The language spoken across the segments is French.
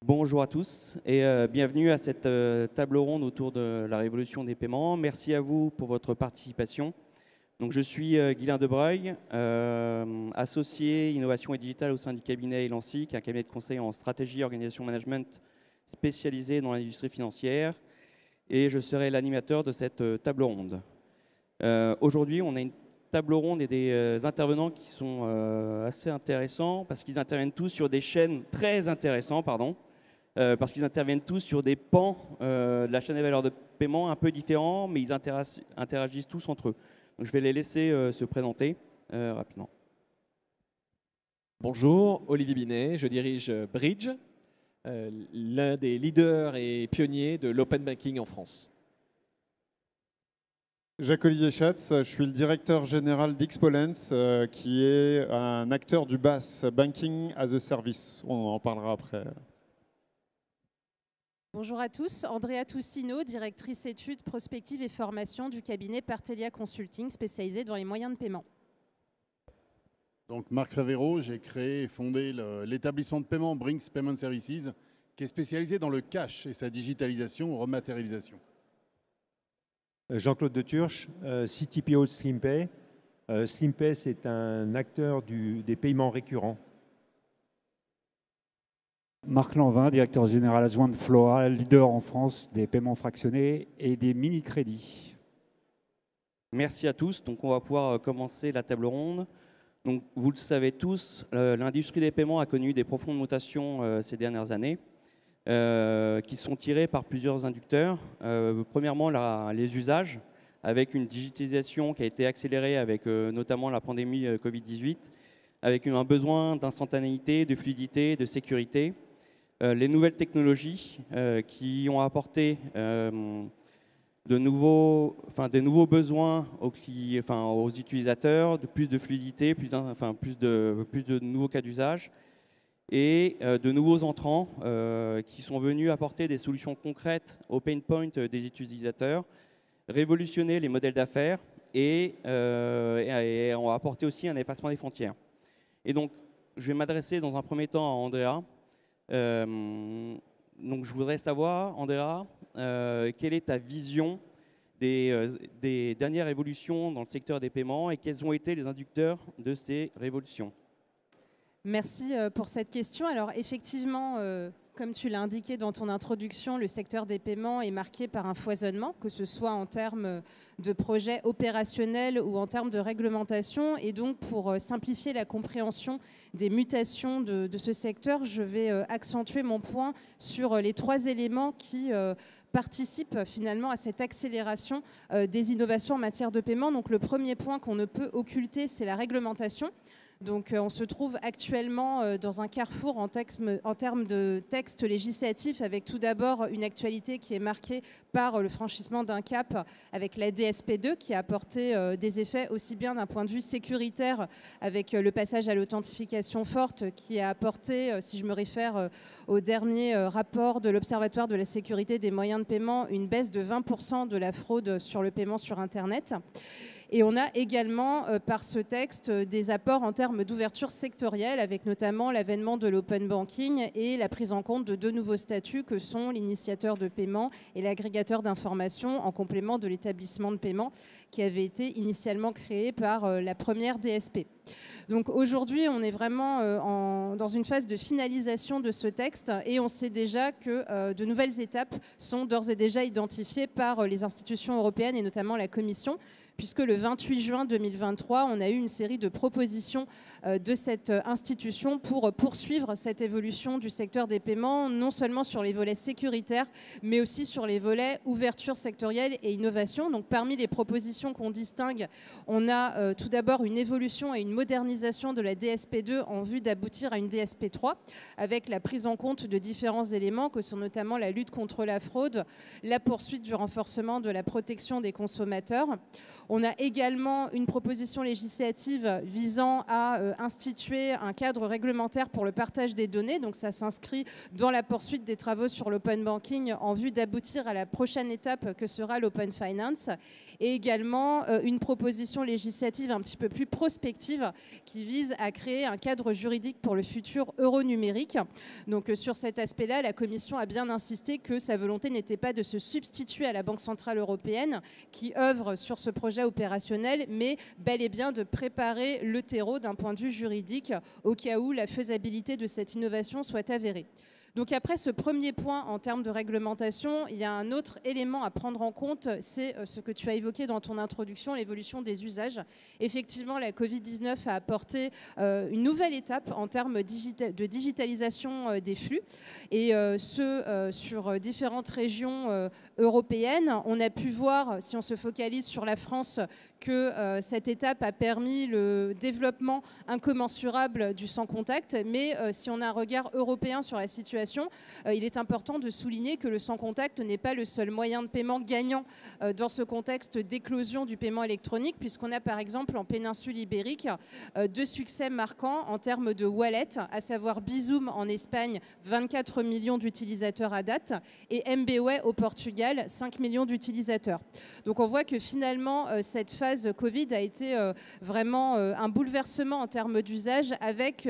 Bonjour à tous et bienvenue à cette table ronde autour de la révolution des paiements. Merci à vous pour votre participation. Donc, je suis Guylain Debreuil, associé innovation et digital au sein du cabinet Elancy, qui est un cabinet de conseil en stratégie, organisation, management spécialisé dans l'industrie financière. Et je serai l'animateur de cette table ronde. Aujourd'hui, on a une table ronde et des intervenants qui sont assez intéressants parce qu'ils interviennent tous sur des chaînes très intéressants, parce qu'ils interviennent tous sur des pans de la chaîne des valeurs de paiement un peu différents, mais ils interagissent tous entre eux. Donc, je vais les laisser se présenter rapidement. Bonjour, Olivier Binet, je dirige Bridge, l'un des leaders et pionniers de l'open banking en France. Jacques-Olivier Schatz, je suis le directeur général d'Xpolens, qui est un acteur du BaaS, Banking as a Service. On en parlera après. Bonjour à tous, Andrea Toussineau, directrice études, prospective et formation du cabinet Partelia Consulting, spécialisé dans les moyens de paiement. Donc Marc Favero, j'ai créé et fondé l'établissement de paiement Brinks Payment Services, qui est spécialisé dans le cash et sa digitalisation, rematérialisation. Jean-Claude de Turche, CTPO de SlimPay. SlimPay, c'est un acteur des paiements récurrents. Marc Lanvin, directeur général adjoint de Floa, leader en France des paiements fractionnés et des mini-crédits. Merci à tous. Donc, on va pouvoir commencer la table ronde. Donc, vous le savez tous, l'industrie des paiements a connu des profondes mutations ces dernières années, qui sont tirées par plusieurs inducteurs. Premièrement, les usages, avec une digitalisation qui a été accélérée avec notamment la pandémie Covid-18, avec un besoin d'instantanéité, de fluidité, de sécurité. Les nouvelles technologies qui ont apporté des nouveaux besoins aux utilisateurs, de plus de fluidité, plus de nouveaux cas d'usage, et de nouveaux entrants qui sont venus apporter des solutions concrètes aux pain points des utilisateurs, révolutionner les modèles d'affaires et ont apporté aussi un effacement des frontières. Et donc, je vais m'adresser dans un premier temps à Andrea. Donc, je voudrais savoir, Andrea, quelle est ta vision des dernières évolutions dans le secteur des paiements et quels ont été les inducteurs de ces révolutions? Merci pour cette question. Alors effectivement, comme tu l'as indiqué dans ton introduction, le secteur des paiements est marqué par un foisonnement, que ce soit en termes de projets opérationnels ou en termes de réglementation. Et donc, pour simplifier la compréhension des mutations de ce secteur, je vais accentuer mon point sur les trois éléments qui participent finalement à cette accélération des innovations en matière de paiement. Donc, le premier point qu'on ne peut occulter, c'est la réglementation. Donc, on se trouve actuellement dans un carrefour en termes de texte législatif, avec tout d'abord une actualité qui est marquée par le franchissement d'un cap avec la DSP2, qui a apporté des effets aussi bien d'un point de vue sécuritaire, avec le passage à l'authentification forte, qui a apporté, si je me réfère au dernier rapport de l'Observatoire de la sécurité des moyens de paiement, une baisse de 20% de la fraude sur le paiement sur Internet. Et on a également, par ce texte, des apports en termes d'ouverture sectorielle, avec notamment l'avènement de l'open banking et la prise en compte de deux nouveaux statuts que sont l'initiateur de paiement et l'agrégateur d'informations, en complément de l'établissement de paiement qui avait été initialement créé par la première DSP. Donc aujourd'hui, on est vraiment dans une phase de finalisation de ce texte et on sait déjà que de nouvelles étapes sont d'ores et déjà identifiées par les institutions européennes et notamment la Commission, puisque le 28 juin 2023, on a eu une série de propositions de cette institution pour poursuivre cette évolution du secteur des paiements, non seulement sur les volets sécuritaires, mais aussi sur les volets ouverture sectorielle et innovation. Donc, parmi les propositions qu'on distingue, on a tout d'abord une évolution et une modernisation de la DSP2 en vue d'aboutir à une DSP3, avec la prise en compte de différents éléments, que sont notamment la lutte contre la fraude, la poursuite du renforcement de la protection des consommateurs. On a également une proposition législative visant à instituer un cadre réglementaire pour le partage des données. Donc ça s'inscrit dans la poursuite des travaux sur l'open banking en vue d'aboutir à la prochaine étape que sera l'open finance. Et également une proposition législative un petit peu plus prospective qui vise à créer un cadre juridique pour le futur euro numérique. Donc sur cet aspect-là, la Commission a bien insisté que sa volonté n'était pas de se substituer à la Banque centrale européenne qui œuvre sur ce projet opérationnel, mais bel et bien de préparer le terreau d'un point de vue juridique au cas où la faisabilité de cette innovation soit avérée. Donc après ce premier point en termes de réglementation, il y a un autre élément à prendre en compte, c'est ce que tu as évoqué dans ton introduction, l'évolution des usages. Effectivement, la Covid-19 a apporté une nouvelle étape en termes de digitalisation des flux, et sur différentes régions européennes. On a pu voir, si on se focalise sur la France, que cette étape a permis le développement incommensurable du sans contact, mais si on a un regard européen sur la situation, il est important de souligner que le sans contact n'est pas le seul moyen de paiement gagnant dans ce contexte d'éclosion du paiement électronique, puisqu'on a par exemple en péninsule ibérique 2 succès marquants en termes de wallet, à savoir Bizum en Espagne, 24 millions d'utilisateurs à date, et MBWay au Portugal, 5 millions d'utilisateurs. Donc on voit que finalement cette phase Covid a été vraiment un bouleversement en termes d'usage, avec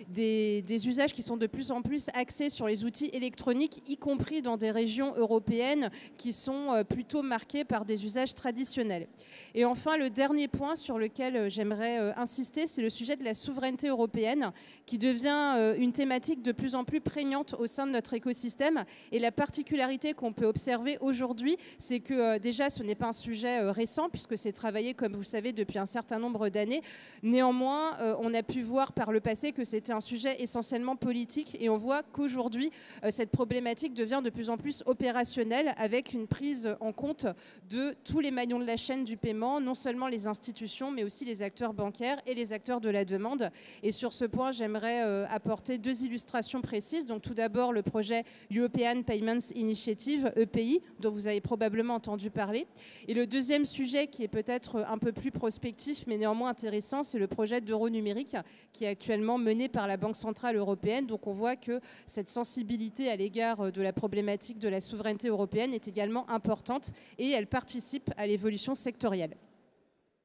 des usages qui sont de plus en plus axés sur les outils électroniques, y compris dans des régions européennes qui sont plutôt marquées par des usages traditionnels. Et enfin, le dernier point sur lequel j'aimerais insister, c'est le sujet de la souveraineté européenne, qui devient une thématique de plus en plus prégnante au sein de notre écosystème. Et la particularité qu'on peut observer aujourd'hui, c'est que déjà, ce n'est pas un sujet récent, puisque c'est travaillé, comme vous le savez, depuis un certain nombre d'années. Néanmoins, on a pu voir par le passé que c'était un sujet essentiellement politique, et on voit qu'aujourd'hui, cette problématique devient de plus en plus opérationnelle, avec une prise en compte de tous les maillons de la chaîne du paiement, non seulement les institutions, mais aussi les acteurs bancaires et les acteurs de la demande. Et sur ce point, j'aimerais apporter 2 illustrations précises. Donc tout d'abord, le projet European Payments Initiative, EPI, dont vous avez probablement entendu parler. Et le deuxième sujet, qui est peut-être un peu plus prospectif, mais néanmoins intéressant, c'est le projet d'euro numérique, qui est actuellement mené par la Banque centrale européenne. Donc on voit que cette sensibilité à l'égard de la problématique de la souveraineté européenne est également importante, et elle participe à l'évolution sectorielle.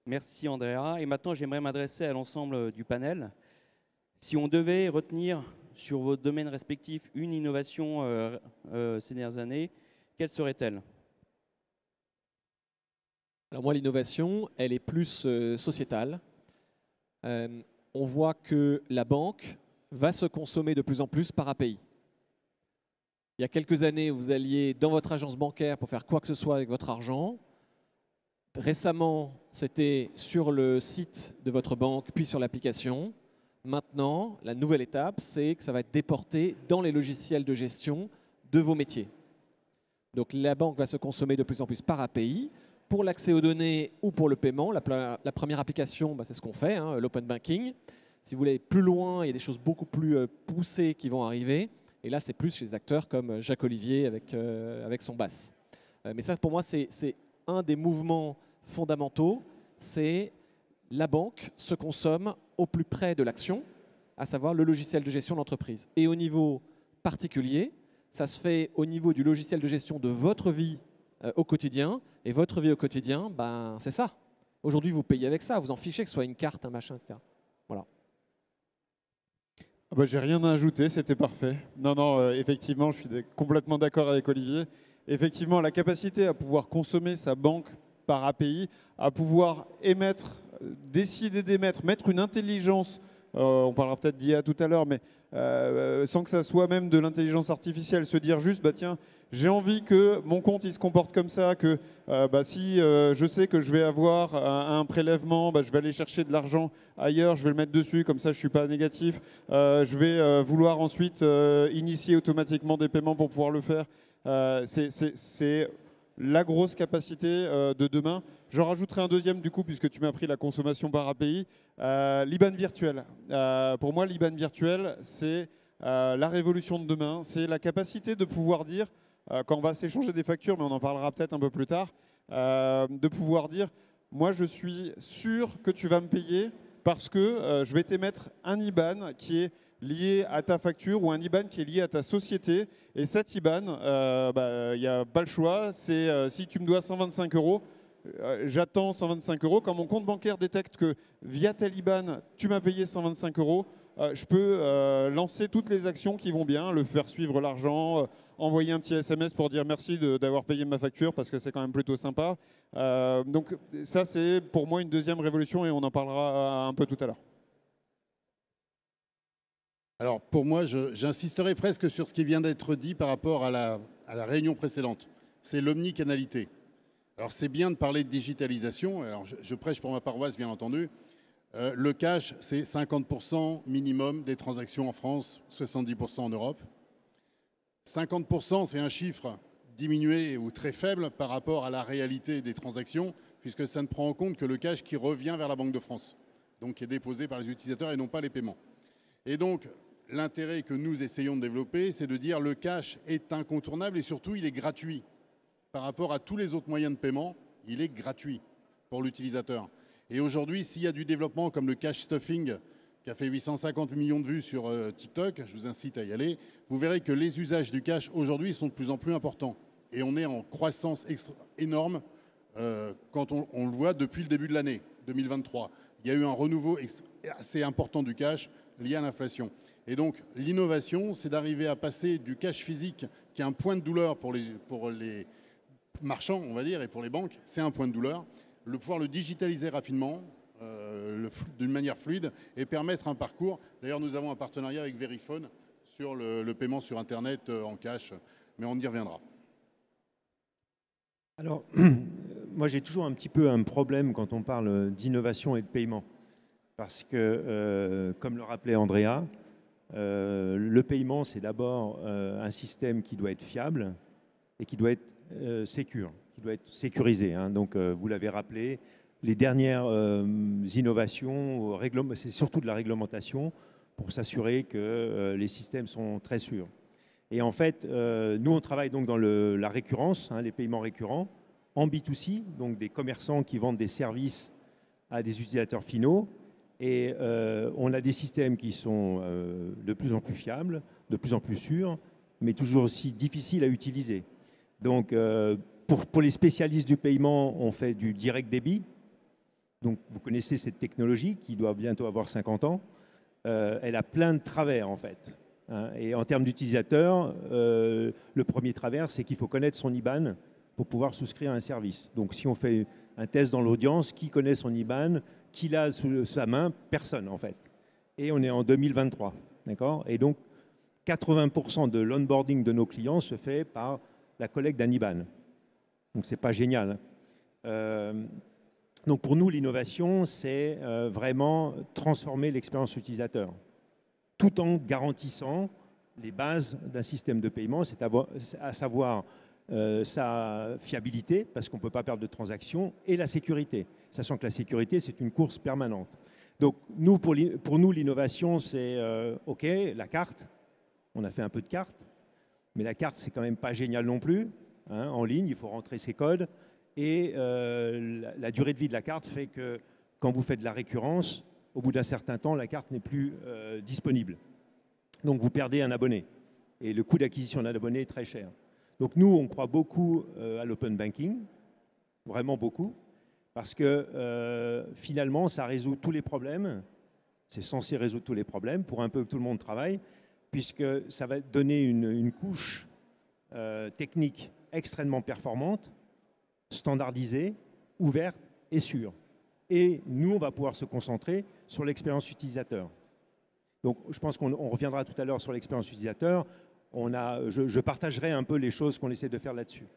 Merci Andrea. Et maintenant, j'aimerais m'adresser à l'ensemble du panel. Si on devait retenir sur vos domaines respectifs une innovation ces dernières années, quelle serait-elle? Alors moi, l'innovation, elle est plus sociétale. On voit que la banque va se consommer de plus en plus par API. Il y a quelques années, vous alliez dans votre agence bancaire pour faire quoi que ce soit avec votre argent. Récemment, c'était sur le site de votre banque, puis sur l'application. Maintenant, la nouvelle étape, c'est que ça va être déporté dans les logiciels de gestion de vos métiers. Donc la banque va se consommer de plus en plus par API. Pour l'accès aux données ou pour le paiement, la première application, c'est ce qu'on fait, hein, l'open banking. Si vous voulez aller plus loin, il y a des choses beaucoup plus poussées qui vont arriver. Et là, c'est plus chez des acteurs comme Jacques Olivier avec son BAS. Mais ça, pour moi, c'est un des mouvements fondamentaux. C'est la banque se consomme au plus près de l'action, à savoir le logiciel de gestion de l'entreprise. Et au niveau particulier, ça se fait au niveau du logiciel de gestion de votre vie au quotidien. Et votre vie au quotidien, c'est ça. Aujourd'hui, vous payez avec ça. Vous en fichez que ce soit une carte, un machin, etc. Voilà. J'ai rien à ajouter, c'était parfait. Non, effectivement, je suis complètement d'accord avec Olivier. Effectivement, la capacité à pouvoir consommer sa banque par API, à pouvoir émettre, décider d'émettre, mettre une intelligence, on parlera peut-être d'IA tout à l'heure, mais sans que ça soit même de l'intelligence artificielle, se dire juste, tiens, j'ai envie que mon compte il se comporte comme ça, que si je sais que je vais avoir un prélèvement, je vais aller chercher de l'argent ailleurs, je vais le mettre dessus, comme ça je ne suis pas négatif. Je vais vouloir ensuite initier automatiquement des paiements pour pouvoir le faire. C'est la grosse capacité de demain. J'en rajouterai un deuxième du coup, puisque tu m'as pris la consommation par API. L'IBAN virtuel. Pour moi, l'IBAN virtuel, c'est la révolution de demain. C'est la capacité de pouvoir dire, quand on va s'échanger des factures, mais on en parlera peut-être un peu plus tard, de pouvoir dire, moi je suis sûr que tu vas me payer parce que je vais t'émettre un IBAN qui est lié à ta facture ou un IBAN qui est lié à ta société. Et cet IBAN, il n'y a pas le choix. C'est si tu me dois 125 €, j'attends 125 €. Quand mon compte bancaire détecte que via tel IBAN, tu m'as payé 125 €, je peux lancer toutes les actions qui vont bien, le faire suivre l'argent, envoyer un petit SMS pour dire merci d'avoir payé ma facture parce que c'est quand même plutôt sympa. Donc ça, c'est pour moi une deuxième révolution et on en parlera un peu tout à l'heure. Alors pour moi, j'insisterai presque sur ce qui vient d'être dit par rapport à la réunion précédente. C'est l'omnicanalité. Alors c'est bien de parler de digitalisation. Alors je prêche pour ma paroisse, bien entendu. Le cash, c'est 50% minimum des transactions en France, 70% en Europe. 50%, c'est un chiffre diminué ou très faible par rapport à la réalité des transactions, puisque ça ne prend en compte que le cash qui revient vers la Banque de France, donc qui est déposé par les utilisateurs et non pas les paiements. Et donc, l'intérêt que nous essayons de développer, c'est de dire le cash est incontournable et surtout, il est gratuit. Par rapport à tous les autres moyens de paiement, il est gratuit pour l'utilisateur. Et aujourd'hui, s'il y a du développement comme le cash stuffing, qui a fait 850 millions de vues sur TikTok, je vous incite à y aller, vous verrez que les usages du cash aujourd'hui sont de plus en plus importants. Et on est en croissance énorme quand on le voit depuis le début de l'année 2023. Il y a eu un renouveau assez important du cash lié à l'inflation. Et donc l'innovation, c'est d'arriver à passer du cash physique, qui est un point de douleur pour les marchands, on va dire, et pour les banques, c'est un point de douleur, pouvoir le digitaliser rapidement, d'une manière fluide et permettre un parcours. D'ailleurs, nous avons un partenariat avec Verifone sur le paiement sur Internet en cash, mais on y reviendra. Alors, moi j'ai toujours un petit peu un problème quand on parle d'innovation et de paiement. Parce que, comme le rappelait Andrea, le paiement, c'est d'abord un système qui doit être fiable et qui doit être sécure, qui doit être sécurisé. Hein. Donc, vous l'avez rappelé, les dernières innovations, c'est surtout de la réglementation pour s'assurer que les systèmes sont très sûrs. Et en fait, nous, on travaille donc dans la récurrence, hein, les paiements récurrents, en B2C, donc des commerçants qui vendent des services à des utilisateurs finaux. Et on a des systèmes qui sont de plus en plus fiables, de plus en plus sûrs, mais toujours aussi difficiles à utiliser. Donc, pour les spécialistes du paiement, on fait du direct débit. Donc, vous connaissez cette technologie qui doit bientôt avoir 50 ans. Elle a plein de travers, en fait. Hein. Et en termes d'utilisateurs, le premier travers, c'est qu'il faut connaître son IBAN pour pouvoir souscrire à un service. Donc, si on fait un test dans l'audience, qui connaît son IBAN, qui l'a sous sa main? Personne, en fait. Et on est en 2023. D'accord? Et donc, 80% de l'onboarding de nos clients se fait par la collecte d'un IBAN. Donc, ce n'est pas génial. Donc, pour nous, l'innovation, c'est vraiment transformer l'expérience utilisateur, tout en garantissant les bases d'un système de paiement, à savoir sa fiabilité, parce qu'on ne peut pas perdre de transactions, et la sécurité, sachant que la sécurité, c'est une course permanente. Donc, pour nous, l'innovation, c'est OK, la carte. On a fait un peu de carte, mais la carte, c'est quand même pas génial non plus. Hein, en ligne, il faut rentrer ses codes. Et la durée de vie de la carte fait que quand vous faites de la récurrence, au bout d'un certain temps, la carte n'est plus disponible. Donc, vous perdez un abonné. Et le coût d'acquisition d'un abonné est très cher. Donc, nous, on croit beaucoup à l'open banking, vraiment beaucoup, parce que finalement, ça résout tous les problèmes. C'est censé résoudre tous les problèmes pour un peu que tout le monde travaille, puisque ça va donner une couche technique extrêmement performante, standardisée, ouverte et sûre. Et nous, on va pouvoir se concentrer sur l'expérience utilisateur. Donc, je pense qu'on reviendra tout à l'heure sur l'expérience utilisateur. Je partagerai un peu les choses qu'on essaie de faire là-dessus.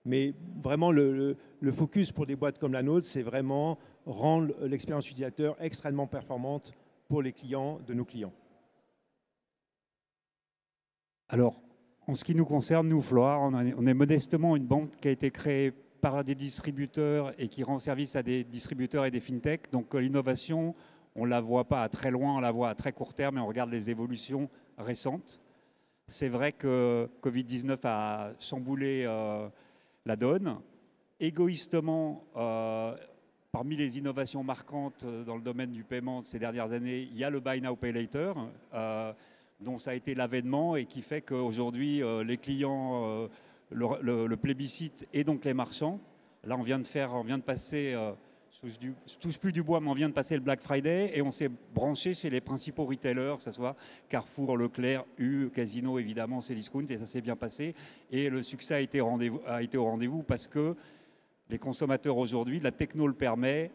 Mais vraiment, le focus pour des boîtes comme la nôtre, c'est vraiment rendre l'expérience utilisateur extrêmement performante pour les clients de nos clients. Alors, en ce qui nous concerne, nous, Floa, on est modestement une banque qui a été créée par des distributeurs et qui rend service à des distributeurs et des fintechs. Donc l'innovation, on ne la voit pas à très loin, on la voit à très court terme et on regarde les évolutions récentes. C'est vrai que Covid-19 a chamboulé la donne. Égoïstement, parmi les innovations marquantes dans le domaine du paiement ces dernières années, il y a le Buy Now Pay Later, dont ça a été l'avènement et qui fait qu'aujourd'hui, les clients le plébiscitent et donc les marchands. Là, on vient de passer, je touche plus du bois, mais on vient de passer le Black Friday et on s'est branché chez les principaux retailers, que ce soit Carrefour, Leclerc, Casino, évidemment, Cdiscount, et ça s'est bien passé. Et le succès a été au rendez-vous parce que les consommateurs aujourd'hui, la techno le permet,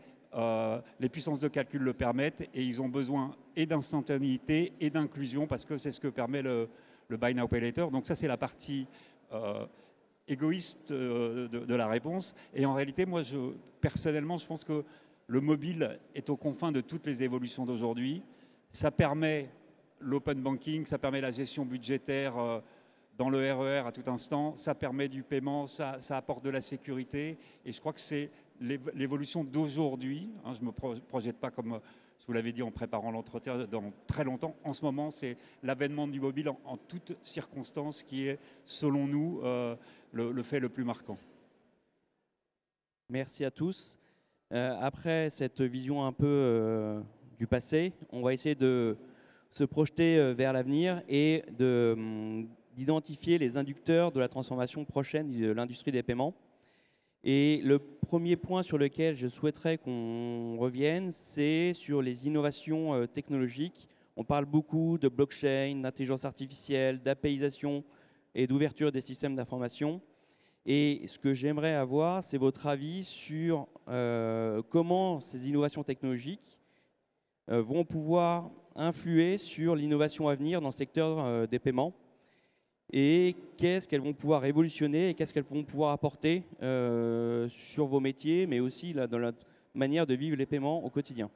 les puissances de calcul le permettent et ils ont besoin et d'instantanéité et d'inclusion parce que c'est ce que permet le Buy Now Pay Later. Donc ça, c'est la partie égoïste de la réponse. Et en réalité, moi, personnellement, je pense que le mobile est aux confins de toutes les évolutions d'aujourd'hui. Ça permet l'open banking, ça permet la gestion budgétaire dans le RER à tout instant, ça permet du paiement, ça apporte de la sécurité. Et je crois que c'est l'évolution d'aujourd'hui. Hein, je ne me projette pas comme je vous l'avais dit en préparant l'entretien dans très longtemps. En ce moment, c'est l'avènement du mobile en toutes circonstances qui est, selon nous, le fait le plus marquant. Merci à tous. Après cette vision un peu du passé, on va essayer de se projeter vers l'avenir et d'identifier les inducteurs de la transformation prochaine de l'industrie des paiements. Et le premier point sur lequel je souhaiterais qu'on revienne, c'est sur les innovations technologiques. On parle beaucoup de blockchain, d'intelligence artificielle, d'APIisation et d'ouverture des systèmes d'information. Et ce que j'aimerais avoir, c'est votre avis sur comment ces innovations technologiques vont pouvoir influer sur l'innovation à venir dans le secteur des paiements. Et qu'est-ce qu'elles vont pouvoir révolutionner et qu'est-ce qu'elles vont pouvoir apporter sur vos métiers, mais aussi là, dans la manière de vivre les paiements au quotidien.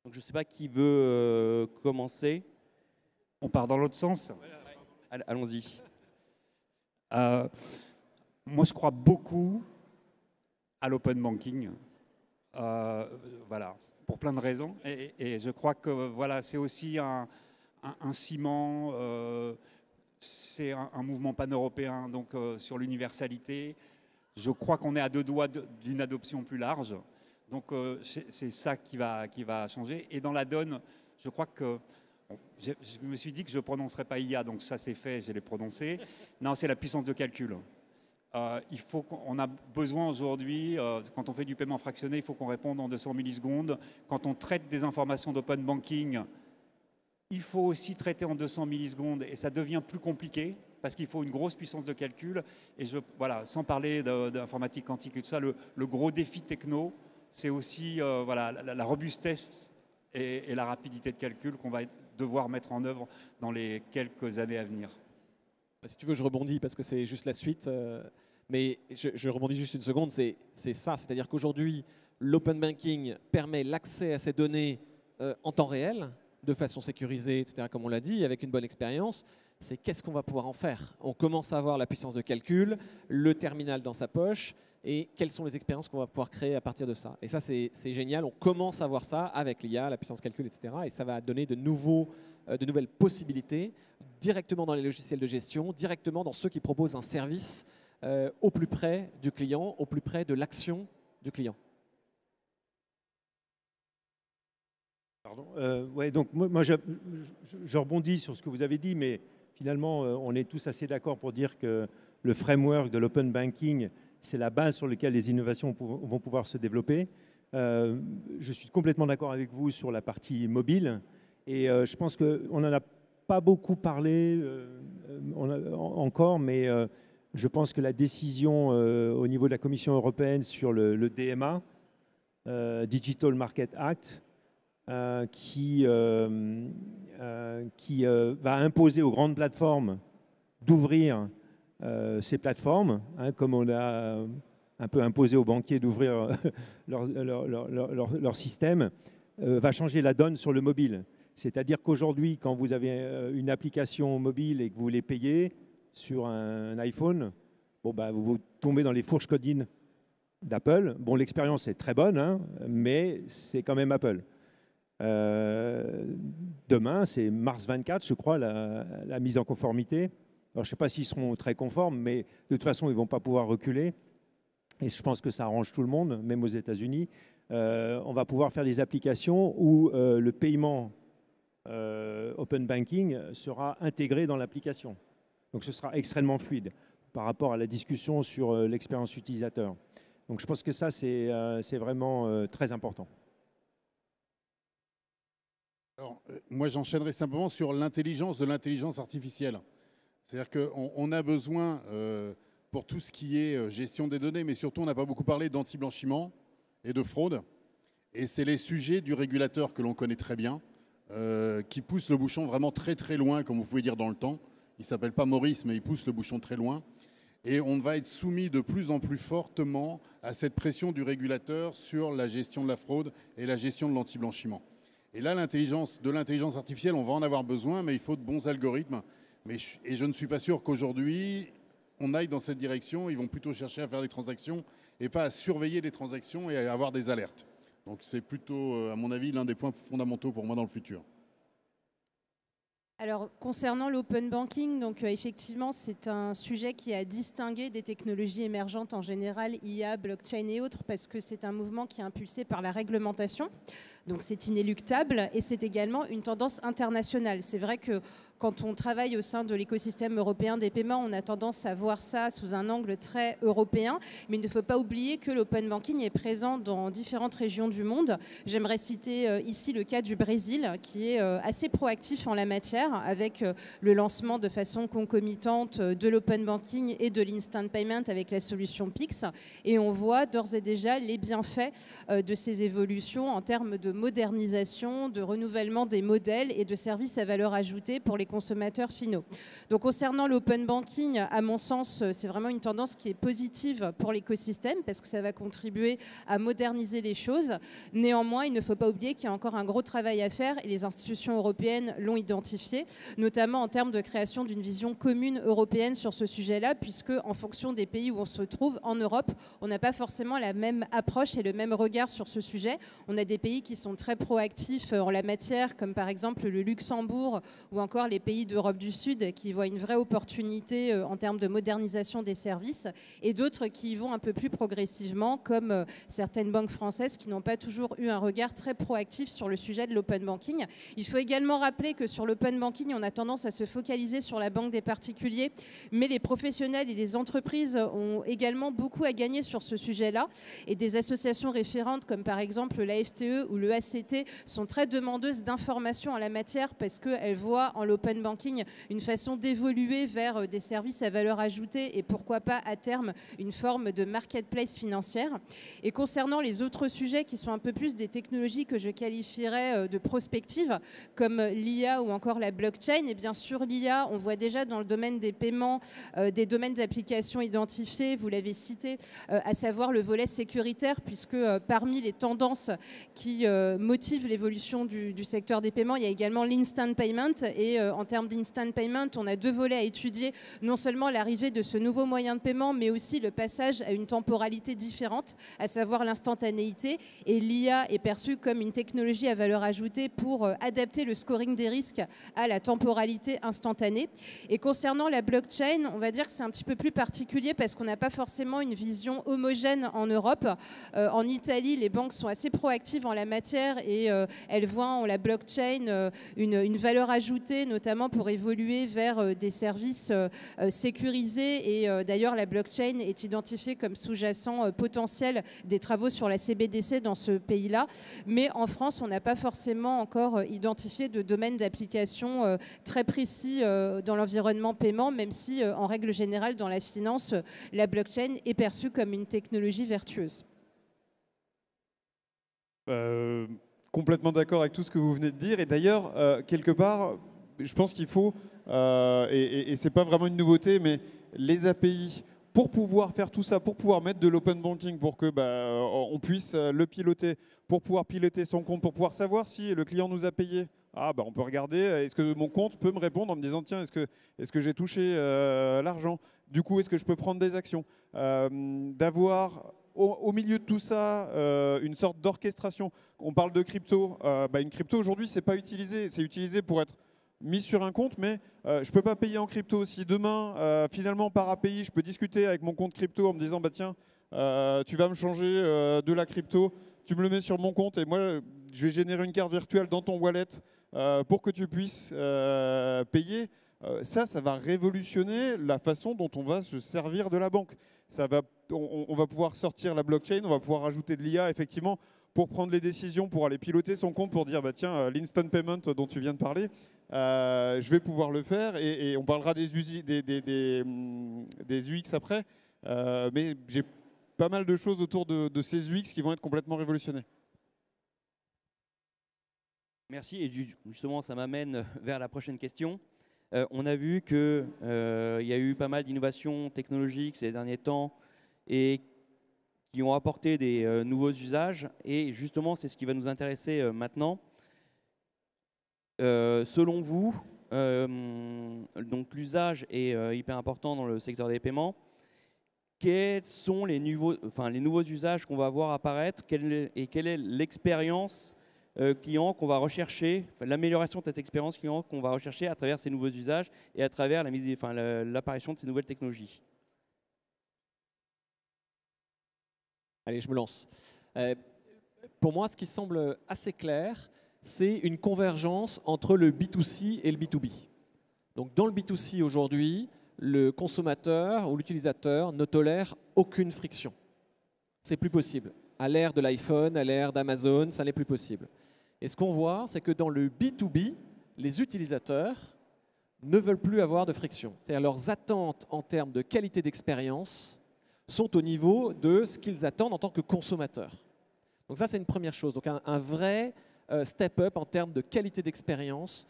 Donc je ne sais pas qui veut commencer. On part dans l'autre sens. Allons-y. Moi, je crois beaucoup à l'open banking. Voilà, pour plein de raisons. Et je crois que voilà, c'est aussi un ciment. C'est un mouvement pan-européen donc, sur l'universalité. Je crois qu'on est à 2 doigts d'une adoption plus large. Donc c'est ça qui va changer. Et dans la donne, je crois que... Bon, je me suis dit que je ne prononcerais pas IA, donc ça c'est fait, je l'ai prononcé. Non, c'est la puissance de calcul. On a besoin aujourd'hui, quand on fait du paiement fractionné, il faut qu'on réponde en 200 millisecondes. Quand on traite des informations d'open banking, il faut aussi traiter en 200 millisecondes et ça devient plus compliqué parce qu'il faut une grosse puissance de calcul. Et voilà, sans parler d'informatique quantique et tout ça, le gros défi techno, c'est aussi voilà, la robustesse et la rapidité de calcul qu'on va devoir mettre en œuvre dans les quelques années à venir. Si tu veux, je rebondis parce que c'est juste la suite. Mais je rebondis juste une seconde. C'est ça, c'est-à-dire qu'aujourd'hui, l'open banking permet l'accès à ces données en temps réel, de façon sécurisée, etc., comme on l'a dit, avec une bonne expérience. C'est qu'est-ce qu'on va pouvoir en faire. On commence à avoir la puissance de calcul, le terminal dans sa poche, et quelles sont les expériences qu'on va pouvoir créer à partir de ça. Et ça, c'est génial. On commence à voir ça avec l'IA, la puissance de calcul, etc. Et ça va donner de nouvelles possibilités directement dans les logiciels de gestion, directement dans ceux qui proposent un service au plus près du client, au plus près de l'action du client. Pardon. Ouais, donc moi je rebondis sur ce que vous avez dit, mais finalement, on est tous assez d'accord pour dire que le framework de l'open banking, c'est la base sur laquelle les innovations vont pouvoir se développer. Je suis complètement d'accord avec vous sur la partie mobile, et je pense qu'on n'en a pas beaucoup parlé encore, mais je pense que la décision au niveau de la Commission européenne sur le DMA, Digital Market Act, qui va imposer aux grandes plateformes d'ouvrir ces plateformes, hein, comme on a un peu imposé aux banquiers d'ouvrir leur système, va changer la donne sur le mobile. C'est-à-dire qu'aujourd'hui, quand vous avez une application mobile et que vous voulez payer sur un iPhone, bon, bah, vous tombez dans les fourches codines d'Apple. Bon, l'expérience est très bonne, hein, mais c'est quand même Apple. Demain, c'est mars 24, je crois, la mise en conformité. Alors, je ne sais pas s'ils seront très conformes, mais de toute façon, ils ne vont pas pouvoir reculer. et je pense que ça arrange tout le monde, même aux États-Unis, on va pouvoir faire des applications où le paiement Open Banking sera intégré dans l'application. Donc ce sera extrêmement fluide par rapport à la discussion sur l'expérience utilisateur. Donc je pense que ça, c'est vraiment très important. Alors, moi, j'enchaînerai simplement sur l'intelligence de l'intelligence artificielle. C'est-à-dire qu'on a besoin, pour tout ce qui est gestion des données, mais surtout, on n'a pas beaucoup parlé d'anti-blanchiment et de fraude. Et c'est les sujets du régulateur que l'on connaît très bien, qui poussent le bouchon vraiment très très loin, comme vous pouvez dire dans le temps. Il ne s'appelle pas Maurice, mais il pousse le bouchon très loin. Et on va être soumis de plus en plus fortement à cette pression du régulateur sur la gestion de la fraude et la gestion de l'anti-blanchiment. Et là, de l'intelligence artificielle, on va en avoir besoin, mais il faut de bons algorithmes. Et je ne suis pas sûr qu'aujourd'hui, on aille dans cette direction. Ils vont plutôt chercher à faire des transactions et pas à surveiller les transactions et à avoir des alertes. Donc c'est plutôt, à mon avis, l'un des points fondamentaux pour moi dans le futur. Alors, concernant l'open banking, donc effectivement, c'est un sujet qui a distingué des technologies émergentes en général, IA, blockchain et autres, parce que c'est un mouvement qui est impulsé par la réglementation. Donc c'est inéluctable et c'est également une tendance internationale. C'est vrai que quand on travaille au sein de l'écosystème européen des paiements, on a tendance à voir ça sous un angle très européen, mais il ne faut pas oublier que l'open banking est présent dans différentes régions du monde. J'aimerais citer ici le cas du Brésil, qui est assez proactif en la matière, avec le lancement de façon concomitante de l'open banking et de l'instant payment avec la solution Pix. Et on voit d'ores et déjà les bienfaits de ces évolutions en termes de modernisation, de renouvellement des modèles et de services à valeur ajoutée pour les consommateurs finaux. Donc concernant l'open banking, à mon sens, c'est vraiment une tendance qui est positive pour l'écosystème parce que ça va contribuer à moderniser les choses. Néanmoins, il ne faut pas oublier qu'il y a encore un gros travail à faire et les institutions européennes l'ont identifié, notamment en termes de création d'une vision commune européenne sur ce sujet-là, puisque en fonction des pays où on se trouve en Europe, on n'a pas forcément la même approche et le même regard sur ce sujet. On a des pays qui sont très proactifs en la matière, comme par exemple le Luxembourg ou encore les pays d'Europe du Sud qui voient une vraie opportunité en termes de modernisation des services, et d'autres qui y vont un peu plus progressivement, comme certaines banques françaises qui n'ont pas toujours eu un regard très proactif sur le sujet de l'open banking. Il faut également rappeler que sur l'open banking, on a tendance à se focaliser sur la banque des particuliers, mais les professionnels et les entreprises ont également beaucoup à gagner sur ce sujet-là, et des associations référentes comme par exemple la FTE ou le ACT sont très demandeuses d'informations en la matière parce qu'elles voient en l'open banking une façon d'évoluer vers des services à valeur ajoutée et pourquoi pas à terme une forme de marketplace financière. Et concernant les autres sujets qui sont un peu plus des technologies que je qualifierais de prospectives, comme l'IA ou encore la blockchain, et bien sûr l'IA, on voit déjà dans le domaine des paiements des domaines d'application identifiés, vous l'avez cité, à savoir le volet sécuritaire, puisque parmi les tendances qui motivent l'évolution du secteur des paiements, il y a également l'instant payment. Et en termes d'instant payment, on a deux volets à étudier, non seulement l'arrivée de ce nouveau moyen de paiement, mais aussi le passage à une temporalité différente, à savoir l'instantanéité. Et l'IA est perçue comme une technologie à valeur ajoutée pour adapter le scoring des risques à la temporalité instantanée. Et concernant la blockchain, on va dire que c'est un petit peu plus particulier parce qu'on n'a pas forcément une vision homogène en Europe. En Italie, les banques sont assez proactives en la matière et elles voient en la blockchain une valeur ajoutée, notamment pour évoluer vers des services sécurisés. Et d'ailleurs, la blockchain est identifiée comme sous-jacent potentiel des travaux sur la CBDC dans ce pays-là. Mais en France, on n'a pas forcément encore identifié de domaine d'application très précis dans l'environnement paiement, même si, en règle générale, dans la finance, la blockchain est perçue comme une technologie vertueuse. Complètement d'accord avec tout ce que vous venez de dire. Et d'ailleurs, quelque part, je pense qu'il faut, et ce n'est pas vraiment une nouveauté, mais les API, pour pouvoir faire tout ça, pour pouvoir mettre de l'open banking, pour que on puisse le piloter, pour pouvoir piloter son compte, pour pouvoir savoir si le client nous a payé. On peut regarder, est-ce que mon compte peut me répondre en me disant, tiens, est-ce que j'ai touché l'argent? Du coup, est-ce que je peux prendre des actions? D'avoir au milieu de tout ça une sorte d'orchestration. On parle de crypto. Une crypto, aujourd'hui, c'est pas utilisé. C'est utilisé pour être mis sur un compte, mais je ne peux pas payer en crypto. Si demain, finalement, par API, je peux discuter avec mon compte crypto en me disant, tiens, tu vas me changer de la crypto, tu me le mets sur mon compte et moi, je vais générer une carte virtuelle dans ton wallet pour que tu puisses payer. Ça va révolutionner la façon dont on va se servir de la banque. On va pouvoir sortir la blockchain, on va pouvoir rajouter de l'IA, effectivement, pour prendre les décisions, pour aller piloter son compte, pour dire, bah, tiens, l'instant payment dont tu viens de parler, je vais pouvoir le faire et on parlera des UX après. Mais j'ai pas mal de choses autour de ces UX qui vont être complètement révolutionnées. Merci. Et justement, ça m'amène vers la prochaine question. On a vu qu'il y a eu pas mal d'innovations technologiques ces derniers temps et qui ont apporté des nouveaux usages. Et justement, c'est ce qui va nous intéresser maintenant. Selon vous, donc l'usage est hyper important dans le secteur des paiements. Quels sont les nouveaux usages qu'on va voir apparaître et quelle est l'expérience client qu'on va rechercher, l'amélioration de cette expérience client qu'on va rechercher à travers ces nouveaux usages et à travers l'apparition de ces nouvelles technologies? Allez, je me lance. Pour moi, ce qui semble assez clair, c'est une convergence entre le B2C et le B2B. Donc, dans le B2C aujourd'hui, le consommateur ou l'utilisateur ne tolère aucune friction. C'est plus possible. À l'ère de l'iPhone, à l'ère d'Amazon, ça n'est plus possible. Et ce qu'on voit, c'est que dans le B2B, les utilisateurs ne veulent plus avoir de friction. C'est-à-dire leurs attentes en termes de qualité d'expérience sont au niveau de ce qu'ils attendent en tant que consommateurs. Donc ça, c'est une première chose. Donc un vrai step-up en termes de qualité d'expérience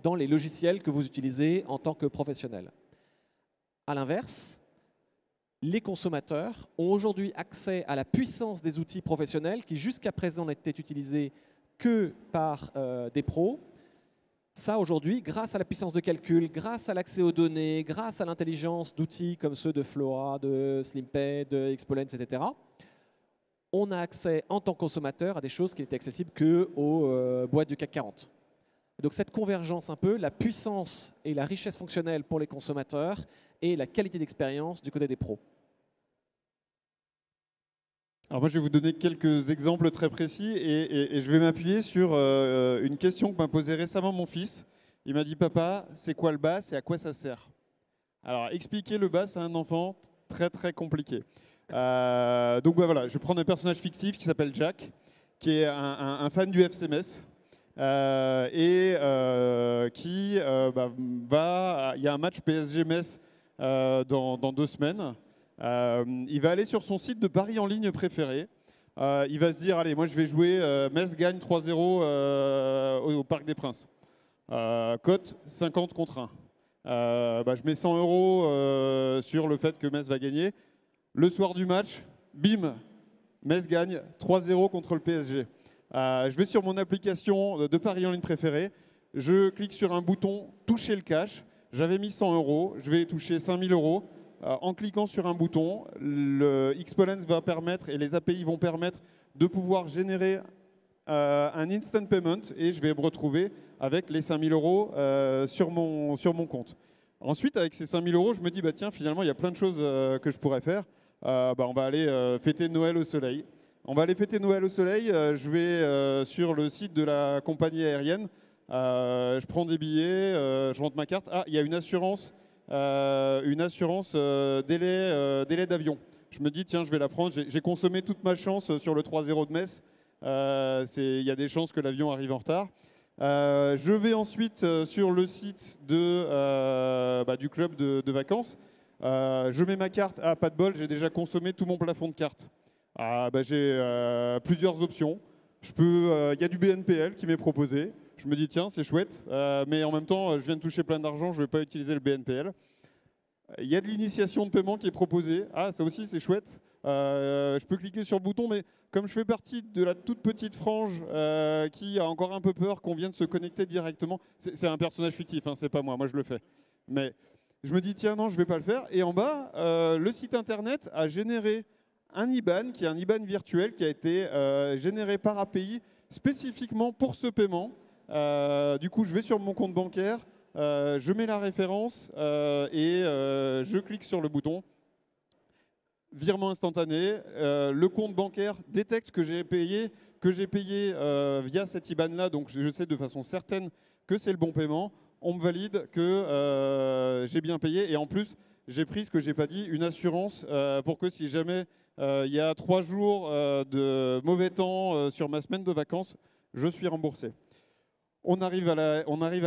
dans les logiciels que vous utilisez en tant que professionnel. À l'inverse, les consommateurs ont aujourd'hui accès à la puissance des outils professionnels qui jusqu'à présent n'étaient utilisés que par des pros. Ça, aujourd'hui, grâce à la puissance de calcul, grâce à l'accès aux données, grâce à l'intelligence d'outils comme ceux de Flora, de SlimPay, de Exponence, etc., on a accès en tant que consommateur à des choses qui n'étaient accessibles qu'aux boîtes du CAC 40. Donc cette convergence un peu, la puissance et la richesse fonctionnelle pour les consommateurs et la qualité d'expérience du côté des pros. Alors moi, je vais vous donner quelques exemples très précis et je vais m'appuyer sur une question que m'a posée récemment mon fils. Il m'a dit « Papa, c'est quoi le BAS et à quoi ça sert ?» Alors, expliquer le BAS à un enfant, très très compliqué. Donc voilà, je vais prendre un personnage fictif qui s'appelle Jack, qui est un fan du FC Metz. Il y a un match PSG-Metz dans 2 semaines. Il va aller sur son site de paris en ligne préféré. Il va se dire, allez, moi je vais jouer, Metz gagne 3-0 au Parc des Princes. Cote 50 contre 1. Je mets 100 € sur le fait que Metz va gagner. Le soir du match, bim, Metz gagne 3-0 contre le PSG. Je vais sur mon application de paris en ligne préférée. Je clique sur un bouton « Toucher le cash ». J'avais mis 100 €, je vais toucher 5000 €. En cliquant sur un bouton, le Exponence va permettre et les API vont permettre de pouvoir générer un instant payment et je vais me retrouver avec les 5000 € sur mon compte. Ensuite, avec ces 5000 €, je me dis, bah, tiens, finalement, il y a plein de choses que je pourrais faire. On va aller fêter Noël au soleil. On va aller fêter Noël au soleil. Je vais sur le site de la compagnie aérienne. Je prends des billets, je rentre ma carte. Ah, il y a une assurance délai d'avion. Je me dis, tiens, je vais la prendre. J'ai consommé toute ma chance sur le 3-0 de Metz. Il y a des chances que l'avion arrive en retard. Je vais ensuite sur le site du club de vacances. Je mets ma carte. Ah, pas de bol, j'ai déjà consommé tout mon plafond de cartes. J'ai plusieurs options. Il y a du BNPL qui m'est proposé. Je me dis, tiens, c'est chouette, mais en même temps, je viens de toucher plein d'argent, je ne vais pas utiliser le BNPL. Il y a de l'initiation de paiement qui est proposée. Ah, ça aussi, c'est chouette. Je peux cliquer sur le bouton, mais comme je fais partie de la toute petite frange qui a encore un peu peur qu'on vienne se connecter directement, c'est un personnage fictif, hein, c'est pas moi, je le fais. Mais je me dis, tiens, non, je ne vais pas le faire. Et en bas, le site internet a généré un IBAN, qui est un IBAN virtuel, qui a été généré par API spécifiquement pour ce paiement. Du coup, je vais sur mon compte bancaire, je mets la référence et je clique sur le bouton. virement instantané, le compte bancaire détecte que j'ai payé via cette IBAN-là, donc je sais de façon certaine que c'est le bon paiement. On me valide que j'ai bien payé et en plus, j'ai pris ce que j'ai pas dit, une assurance pour que si jamais il y a 3 jours de mauvais temps sur ma semaine de vacances, je suis remboursé. On arrive à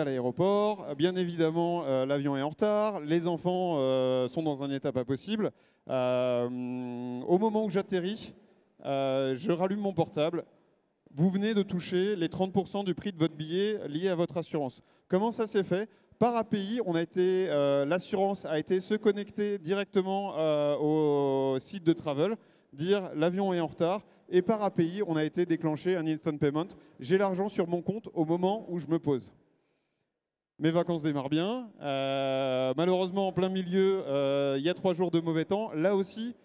l'aéroport, bien évidemment l'avion est en retard, les enfants sont dans un état pas possible. Au moment où j'atterris, je rallume mon portable. Vous venez de toucher les 30% du prix de votre billet lié à votre assurance. Comment ça s'est fait? Par API, l'assurance a été se connecter directement au site de travel, dire l'avion est en retard, et par API, on a été déclenché un instant payment. J'ai l'argent sur mon compte au moment où je me pose. Mes vacances démarrent bien. Malheureusement, en plein milieu, il y a 3 jours de mauvais temps. Là aussi,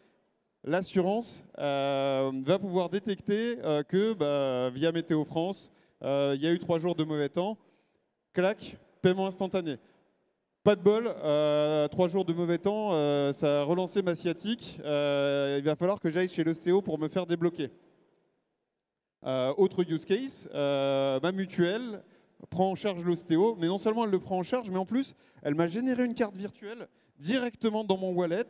l'assurance va pouvoir détecter que via Météo France, il y a eu 3 jours de mauvais temps. Clac, paiement instantané. Pas de bol, 3 jours de mauvais temps, ça a relancé ma sciatique. Il va falloir que j'aille chez l'ostéo pour me faire débloquer. Autre use case, ma mutuelle prend en charge l'ostéo, mais non seulement elle le prend en charge, mais en plus, elle m'a généré une carte virtuelle directement dans mon wallet,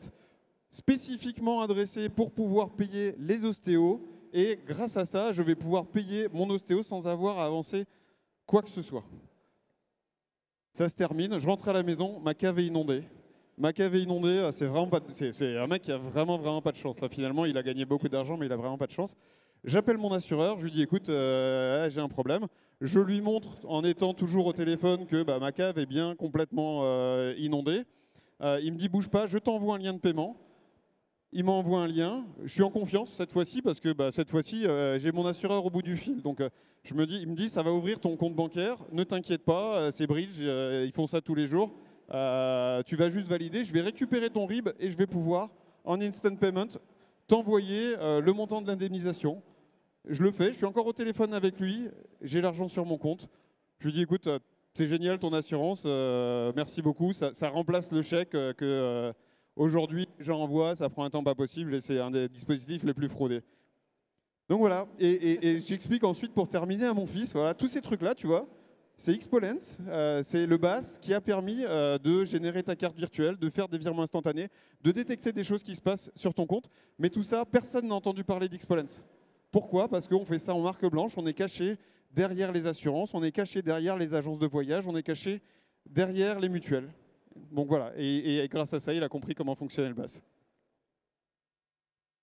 spécifiquement adressée pour pouvoir payer les ostéos. Et grâce à ça, je vais pouvoir payer mon ostéo sans avoir à avancer quoi que ce soit. Ça se termine, je rentre à la maison, ma cave est inondée. Ma cave est inondée, c'est un mec qui a vraiment pas de chance. Là, finalement, il a gagné beaucoup d'argent, mais il a vraiment pas de chance. J'appelle mon assureur, je lui dis écoute, j'ai un problème. Je lui montre, en étant toujours au téléphone, que ma cave est bien complètement inondée. Il me dit bouge pas, je t'envoie un lien de paiement. Il m'envoie un lien. Je suis en confiance cette fois-ci parce que cette fois-ci, j'ai mon assureur au bout du fil. Donc il me dit ça va ouvrir ton compte bancaire. Ne t'inquiète pas, c'est Bridge, ils font ça tous les jours. Tu vas juste valider. Je vais récupérer ton RIB et je vais pouvoir, en instant payment, t'envoyer le montant de l'indemnisation. Je le fais. Je suis encore au téléphone avec lui. J'ai l'argent sur mon compte. Je lui dis écoute, c'est génial ton assurance. Merci beaucoup. Ça remplace le chèque que aujourd'hui, j'en envoie, ça prend un temps pas possible et c'est un des dispositifs les plus fraudés. Donc voilà, et j'explique ensuite pour terminer à mon fils, voilà, tous ces trucs-là, tu vois, c'est Xpolens, c'est le BAS qui a permis de générer ta carte virtuelle, de faire des virements instantanés, de détecter des choses qui se passent sur ton compte. Mais tout ça, personne n'a entendu parler d'Xpolens. Pourquoi? Parce qu'on fait ça en marque blanche, on est caché derrière les assurances, on est caché derrière les agences de voyage, on est caché derrière les mutuelles. Donc voilà, et grâce à ça, il a compris comment fonctionnait le BAS.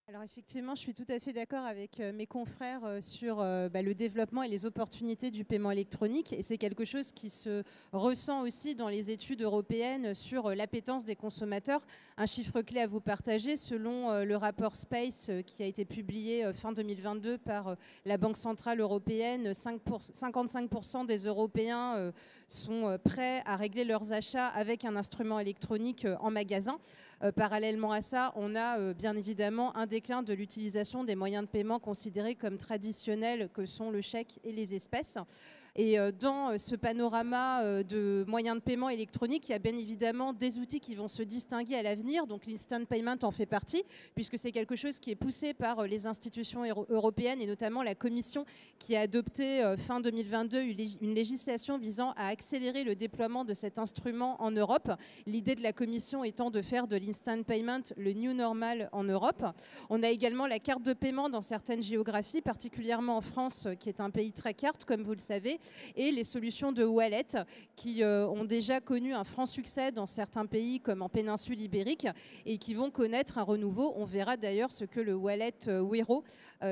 Alors effectivement, je suis tout à fait d'accord avec mes confrères sur le développement et les opportunités du paiement électronique. Et c'est quelque chose qui se ressent aussi dans les études européennes sur l'appétence des consommateurs. Un chiffre clé à vous partager, selon le rapport SPACE qui a été publié fin 2022 par la Banque Centrale Européenne, 55% des Européens sont prêts à régler leurs achats avec un instrument électronique en magasin. Parallèlement à ça, on a bien évidemment un déclin de l'utilisation des moyens de paiement considérés comme traditionnels que sont le chèque et les espèces. Et dans ce panorama de moyens de paiement électroniques, il y a bien évidemment des outils qui vont se distinguer à l'avenir. Donc l'instant payment en fait partie, puisque c'est quelque chose qui est poussé par les institutions européennes et notamment la Commission qui a adopté fin 2022 une législation visant à accélérer le déploiement de cet instrument en Europe. L'idée de la Commission étant de faire de l'instant payment le new normal en Europe. On a également la carte de paiement dans certaines géographies, particulièrement en France, qui est un pays très carte, comme vous le savez, et les solutions de wallet qui ont déjà connu un franc succès dans certains pays comme en péninsule ibérique et qui vont connaître un renouveau. On verra d'ailleurs ce que le wallet Wero,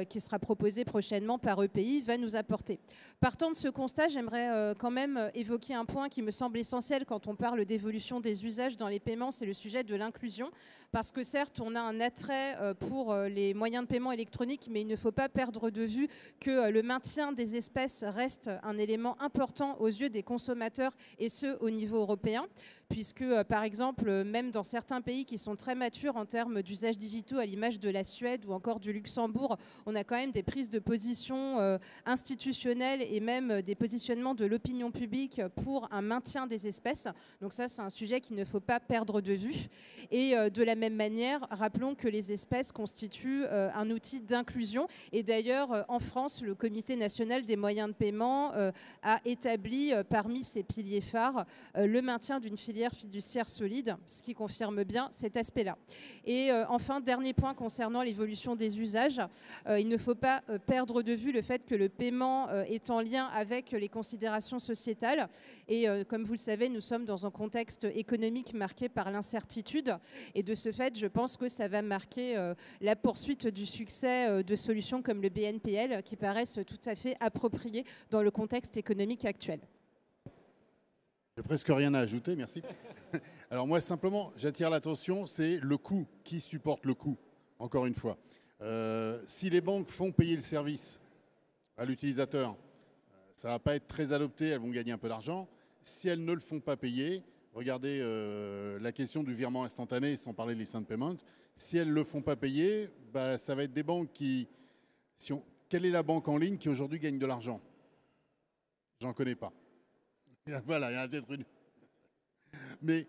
qui sera proposé prochainement par EPI, va nous apporter. Partant de ce constat, j'aimerais quand même évoquer un point qui me semble essentiel quand on parle d'évolution des usages dans les paiements, c'est le sujet de l'inclusion. Parce que certes, on a un attrait pour les moyens de paiement électroniques, mais il ne faut pas perdre de vue que le maintien des espèces reste un élément important aux yeux des consommateurs, et ce, au niveau européen, puisque par exemple, même dans certains pays qui sont très matures en termes d'usages digitaux, à l'image de la Suède ou encore du Luxembourg, on a quand même des prises de position institutionnelles et même des positionnements de l'opinion publique pour un maintien des espèces. Donc ça, c'est un sujet qu'il ne faut pas perdre de vue. Et de la même manière, rappelons que les espèces constituent un outil d'inclusion. Et d'ailleurs, en France, le Comité national des moyens de paiement a établi parmi ses piliers phares le maintien d'une filière fiduciaire solide, ce qui confirme bien cet aspect-là. Et enfin, dernier point concernant l'évolution des usages, il ne faut pas perdre de vue le fait que le paiement est en lien avec les considérations sociétales. Et comme vous le savez, nous sommes dans un contexte économique marqué par l'incertitude. Et de ce fait, je pense que ça va marquer la poursuite du succès de solutions comme le BNPL qui paraissent tout à fait appropriées dans le contexte économique actuel. J'ai presque rien à ajouter, merci. Alors moi, simplement, j'attire l'attention, c'est le coût. Qui supporte le coût, encore une fois. Si les banques font payer le service à l'utilisateur, ça ne va pas être très adopté, elles vont gagner un peu d'argent. Si elles ne le font pas payer, regardez la question du virement instantané, sans parler de l'instant payment. Si elles ne le font pas payer, bah, ça va être des banques qui... Quelle est la banque en ligne qui aujourd'hui gagne de l'argent? J'en connais pas. Voilà, il y en a peut-être une. Mais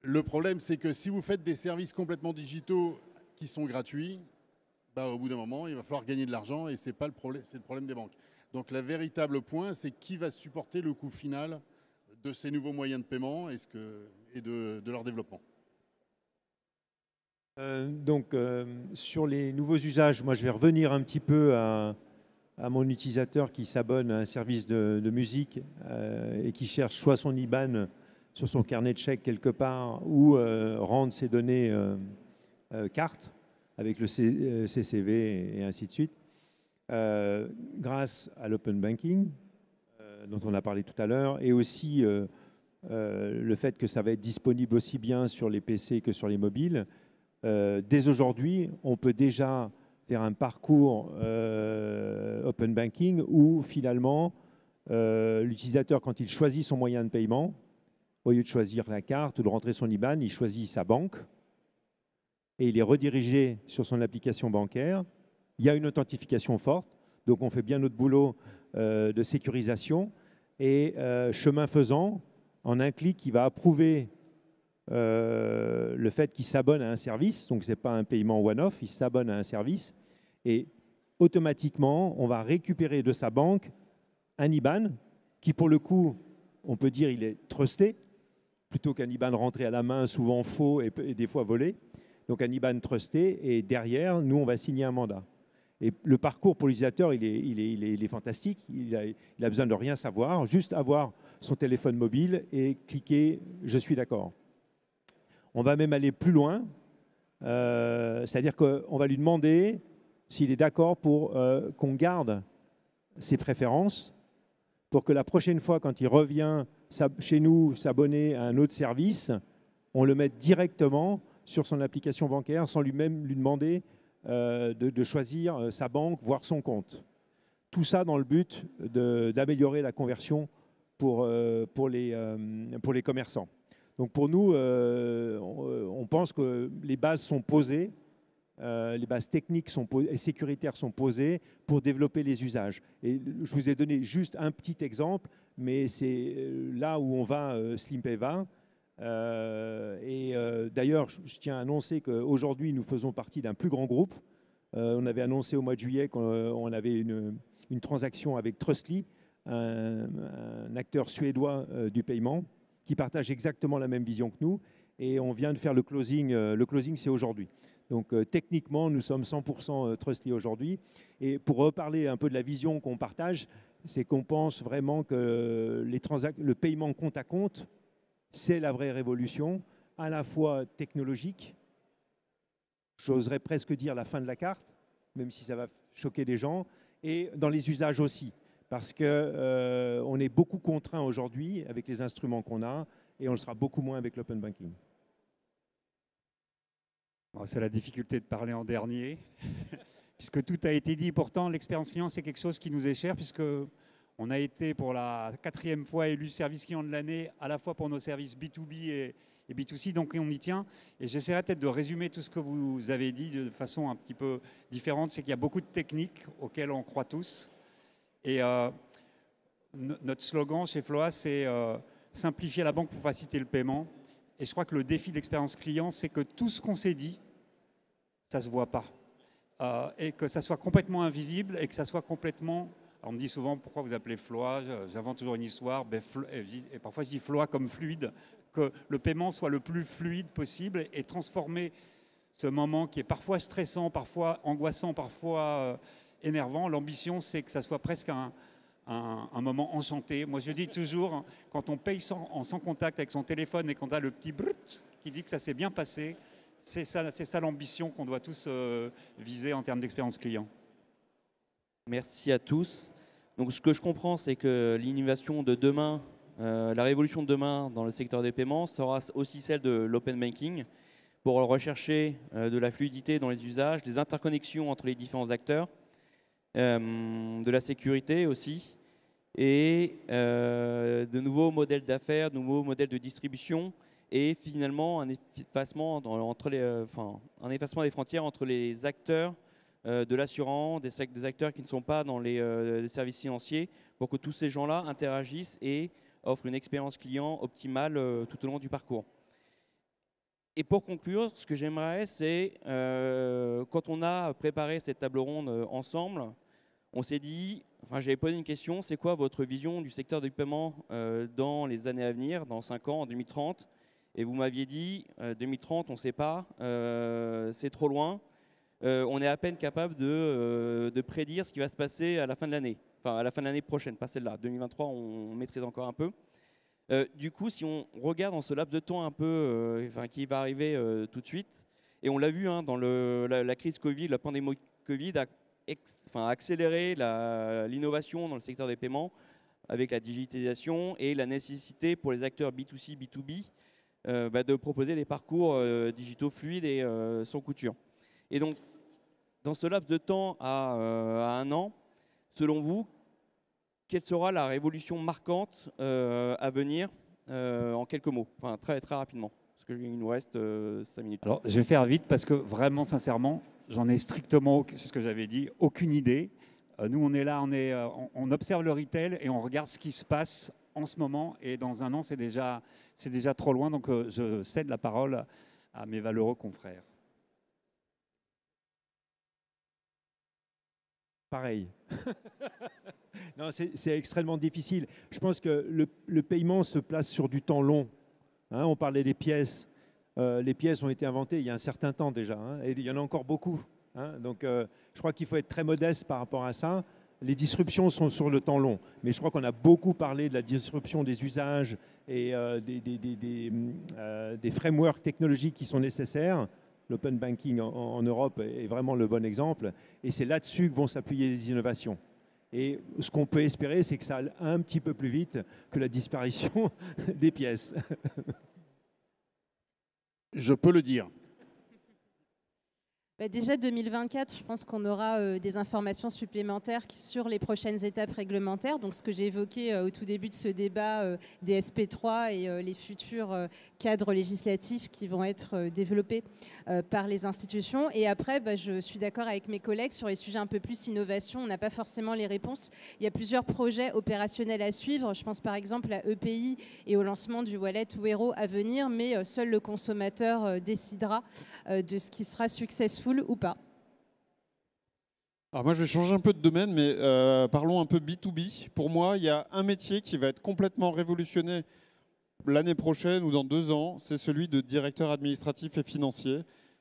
le problème, c'est que si vous faites des services complètement digitaux qui sont gratuits, bah, au bout d'un moment, il va falloir gagner de l'argent et c'est pas le problème, c'est le problème des banques. Donc, le véritable point, c'est qui va supporter le coût final de ces nouveaux moyens de paiement et de leur développement. Sur les nouveaux usages, moi je vais revenir un petit peu à mon utilisateur qui s'abonne à un service de musique et qui cherche soit son IBAN sur son carnet de chèques quelque part ou rendre ses données carte avec le CCV et ainsi de suite. Grâce à l'open banking dont on a parlé tout à l'heure et aussi le fait que ça va être disponible aussi bien sur les PC que sur les mobiles. Dès aujourd'hui, on peut déjà faire un parcours open banking où finalement l'utilisateur, quand il choisit son moyen de paiement, au lieu de choisir la carte ou de rentrer son IBAN, il choisit sa banque et il est redirigé sur son application bancaire. Il y a une authentification forte, donc on fait bien notre boulot de sécurisation et chemin faisant, en un clic, il va approuver le fait qu'il s'abonne à un service, donc ce n'est pas un paiement one-off, il s'abonne à un service et automatiquement, on va récupérer de sa banque un IBAN qui, pour le coup, on peut dire il est trusté, plutôt qu'un IBAN rentré à la main, souvent faux et des fois volé. Donc un IBAN trusté et derrière, nous, on va signer un mandat. Et le parcours pour l'utilisateur, il est fantastique. Il a besoin de rien savoir, juste avoir son téléphone mobile et cliquer « Je suis d'accord ». On va même aller plus loin, c'est-à-dire qu'on va lui demander s'il est d'accord pour qu'on garde ses préférences pour que la prochaine fois, quand il revient chez nous s'abonner à un autre service, on le mette directement sur son application bancaire sans lui-même lui demander de choisir sa banque, voire son compte. Tout ça dans le but d'améliorer la conversion pour les commerçants. Donc pour nous, on pense que les bases sont posées, les bases techniques et sécuritaires sont posées pour développer les usages. Et je vous ai donné juste un petit exemple, mais c'est là où on va, SlimPay va. D'ailleurs, je tiens à annoncer qu'aujourd'hui, nous faisons partie d'un plus grand groupe. On avait annoncé au mois de juillet qu'on avait une transaction avec Trustly, un acteur suédois du paiement, qui partagent exactement la même vision que nous. Et on vient de faire le closing. Le closing, c'est aujourd'hui. Donc, techniquement, nous sommes 100% Trustly aujourd'hui. Et pour reparler un peu de la vision qu'on partage, c'est qu'on pense vraiment que le paiement compte à compte, c'est la vraie révolution, à la fois technologique, j'oserais presque dire la fin de la carte, même si ça va choquer des gens, et dans les usages aussi. Parce qu'on est beaucoup contraint aujourd'hui avec les instruments qu'on a et on le sera beaucoup moins avec l'open banking. Bon, c'est la difficulté de parler en dernier, puisque tout a été dit. Pourtant, l'expérience client, c'est quelque chose qui nous est cher, puisqu'on On a été pour la 4e fois élu service client de l'année, à la fois pour nos services B2B et B2C, donc on y tient. Et j'essaierai peut-être de résumer tout ce que vous avez dit de façon un petit peu différente. C'est qu'il y a beaucoup de techniques auxquelles on croit tous. Et notre slogan chez Floa, c'est simplifier la banque pour faciliter le paiement. Et je crois que le défi de l'expérience client, c'est que tout ce qu'on s'est dit, ça ne se voit pas. Et que ça soit complètement invisible et que ça soit complètement... Alors on me dit souvent, pourquoi vous appelez Floa? J'invente toujours une histoire. Et parfois, je dis Floa comme fluide. Que le paiement soit le plus fluide possible et transformer ce moment qui est parfois stressant, parfois angoissant, parfois énervant. L'ambition, c'est que ça soit presque un moment enchanté. Moi, je dis toujours, quand on paye sans contact avec son téléphone et qu'on a le petit brut qui dit que ça s'est bien passé, c'est ça l'ambition qu'on doit tous viser en termes d'expérience client. Merci à tous. Donc, ce que je comprends, c'est que l'innovation de demain, la révolution de demain dans le secteur des paiements sera aussi celle de l'open banking pour rechercher de la fluidité dans les usages, des interconnexions entre les différents acteurs, de la sécurité aussi, et de nouveaux modèles d'affaires, de nouveaux modèles de distribution, et finalement un effacement des frontières entre les acteurs de l'assurance, des acteurs qui ne sont pas dans les services financiers, pour que tous ces gens-là interagissent et offrent une expérience client optimale tout au long du parcours. Et pour conclure, ce que j'aimerais, c'est quand on a préparé cette table ronde ensemble, on s'est dit, j'avais posé une question, c'est quoi votre vision du secteur du paiement dans les années à venir, dans 5 ans, en 2030? Et vous m'aviez dit, 2030, on ne sait pas, c'est trop loin. On est à peine capable de prédire ce qui va se passer à la fin de l'année. Enfin, à la fin de l'année prochaine, pas celle-là. 2023, on maîtrise encore un peu. Du coup, si on regarde dans ce laps de temps un peu qui va arriver tout de suite, et on l'a vu dans la crise Covid, la pandémie Covid a accéléré l'innovation dans le secteur des paiements avec la digitalisation et la nécessité pour les acteurs B2C, B2B de proposer des parcours digitaux fluides et sans couture. Et donc, dans ce laps de temps à 1 an, selon vous, quelle sera la révolution marquante à venir en quelques mots, très, très rapidement, parce qu'il nous reste 5 minutes. Alors, je vais faire vite parce que vraiment, sincèrement, j'en ai strictement, c'est ce que j'avais dit, aucune idée. Nous, on est là, on observe le retail et on regarde ce qui se passe en ce moment. Et dans 1 an, c'est déjà trop loin. Donc, je cède la parole à mes valeureux confrères. Pareil. Non, c'est extrêmement difficile. Je pense que le paiement se place sur du temps long. On parlait des pièces. Les pièces ont été inventées il y a un certain temps déjà. Et il y en a encore beaucoup. Donc, je crois qu'il faut être très modeste par rapport à ça. Les disruptions sont sur le temps long. Mais je crois qu'on a beaucoup parlé de la disruption des usages et des frameworks technologiques qui sont nécessaires. L'open banking en Europe est vraiment le bon exemple. Et c'est là-dessus que vont s'appuyer les innovations. Et ce qu'on peut espérer, c'est que ça aille un petit peu plus vite que la disparition des pièces. Je peux le dire. Déjà 2024, je pense qu'on aura des informations supplémentaires sur les prochaines étapes réglementaires. Donc ce que j'ai évoqué au tout début de ce débat, des SP3 et les futurs cadres législatifs qui vont être développés par les institutions. Et après, je suis d'accord avec mes collègues sur les sujets un peu plus innovation. On n'a pas forcément les réponses. Il y a plusieurs projets opérationnels à suivre. Je pense par exemple à EPI et au lancement du wallet Wero à venir, mais seul le consommateur décidera de ce qui sera successful ou pas. Alors moi, je vais changer un peu de domaine, mais parlons un peu B2B. Pour moi, il y a un métier qui va être complètement révolutionné l'année prochaine ou dans 2 ans, c'est celui de directeur administratif et financier.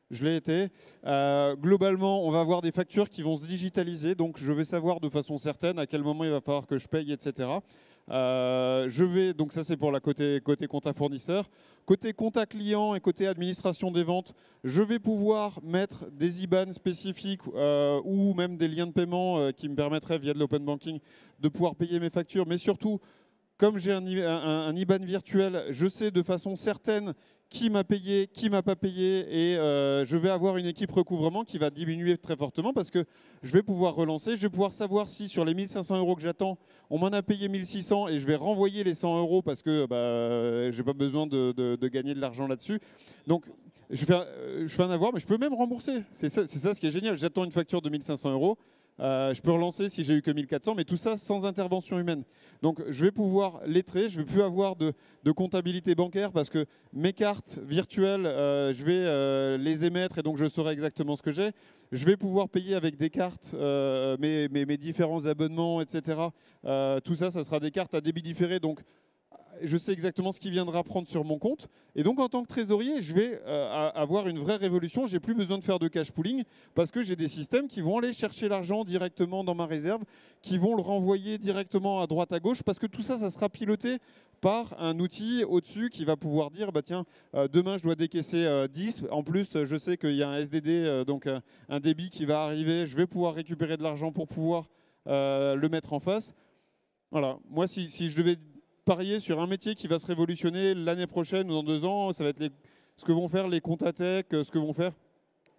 Je l'ai été. Globalement, on va avoir des factures qui vont se digitaliser, donc je vais savoir de façon certaine à quel moment il va falloir que je paye, etc. Donc ça c'est pour la côté compta fournisseur. Côté compta client et côté administration des ventes, je vais pouvoir mettre des IBAN spécifiques ou même des liens de paiement qui me permettraient via de l'open banking de pouvoir payer mes factures, mais surtout comme j'ai un IBAN virtuel, je sais de façon certaine qui m'a payé, qui m'a pas payé, et je vais avoir une équipe recouvrement qui va diminuer très fortement parce que je vais pouvoir relancer, je vais pouvoir savoir si sur les 1 500 € que j'attends, on m'en a payé 1 600 et je vais renvoyer les 100 € parce que j'ai pas besoin de gagner de l'argent là-dessus. Donc je fais un avoir, mais je peux même rembourser. C'est ça ce qui est génial. J'attends une facture de 1 500 €. Je peux relancer si j'ai eu que 1 400, mais tout ça sans intervention humaine. Donc je vais pouvoir lettrer, je ne vais plus avoir de comptabilité bancaire parce que mes cartes virtuelles, je vais les émettre et donc je saurai exactement ce que j'ai. Je vais pouvoir payer avec des cartes mes différents abonnements, etc. Tout ça, ça sera des cartes à débit différé. Donc je sais exactement ce qui viendra prendre sur mon compte. Et donc, en tant que trésorier, je vais avoir une vraie révolution. Je n'ai plus besoin de faire de cash pooling parce que j'ai des systèmes qui vont aller chercher l'argent directement dans ma réserve, qui vont le renvoyer directement à droite, à gauche, parce que tout ça, ça sera piloté par un outil au-dessus qui va pouvoir dire, bah tiens, demain, je dois décaisser 10. En plus, je sais qu'il y a un SDD, donc un débit qui va arriver. Je vais pouvoir récupérer de l'argent pour pouvoir le mettre en face. Voilà. Moi, si je devais parier sur un métier qui va se révolutionner l'année prochaine ou dans 2 ans, ça va être ce que vont faire les Comptatech, ce que vont faire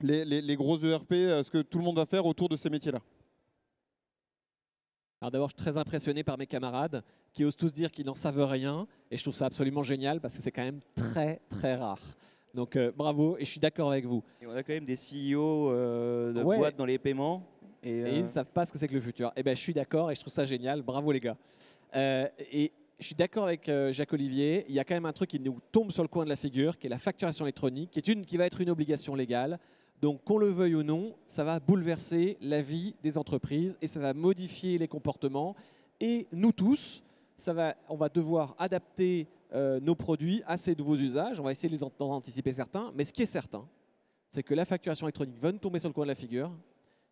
les gros ERP, ce que tout le monde va faire autour de ces métiers-là. Alors d'abord, je suis très impressionné par mes camarades qui osent tous dire qu'ils n'en savent rien. Et je trouve ça absolument génial parce que c'est quand même très, très rare. Donc bravo, et je suis d'accord avec vous. Et on a quand même des CEO de boîtes dans les paiements. Et ils ne savent pas ce que c'est que le futur. Eh ben, je suis d'accord et je trouve ça génial. Bravo les gars. Et je suis d'accord avec Jacques-Olivier. Il y a quand même un truc qui nous tombe sur le coin de la figure, qui est la facturation électronique, qui va être une obligation légale. Donc, qu'on le veuille ou non, ça va bouleverser la vie des entreprises et ça va modifier les comportements. Et nous tous, on va devoir adapter nos produits à ces nouveaux usages. On va essayer d'en anticiper certains. Mais ce qui est certain, c'est que la facturation électronique va nous tomber sur le coin de la figure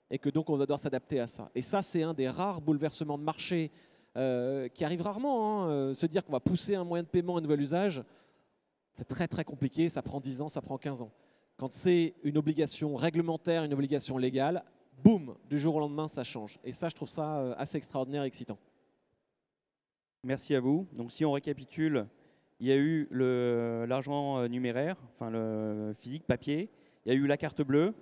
et que donc on va devoir s'adapter à ça. Et ça, c'est un des rares bouleversements de marché qui arrive rarement. Se dire qu'on va pousser un moyen de paiement à un nouvel usage, c'est très très compliqué, ça prend 10 ans, ça prend 15 ans. Quand c'est une obligation réglementaire, une obligation légale, boum, du jour au lendemain, ça change. Et ça, je trouve ça assez extraordinaire et excitant. Merci à vous. Donc si on récapitule, il y a eu l'argent numéraire, enfin le physique, papier, il y a eu la carte bleue,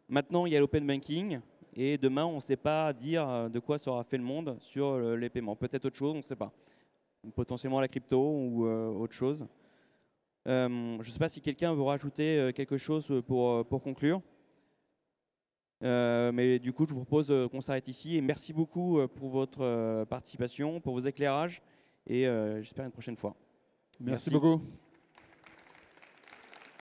maintenant il y a l'open banking. Et demain, on ne sait pas dire de quoi sera fait le monde sur les paiements. Peut-être autre chose, on ne sait pas. Potentiellement la crypto ou autre chose. Je ne sais pas si quelqu'un veut rajouter quelque chose pour conclure. Mais du coup, je vous propose qu'on s'arrête ici. Et merci beaucoup pour votre participation, pour vos éclairages. Et j'espère une prochaine fois. Merci beaucoup.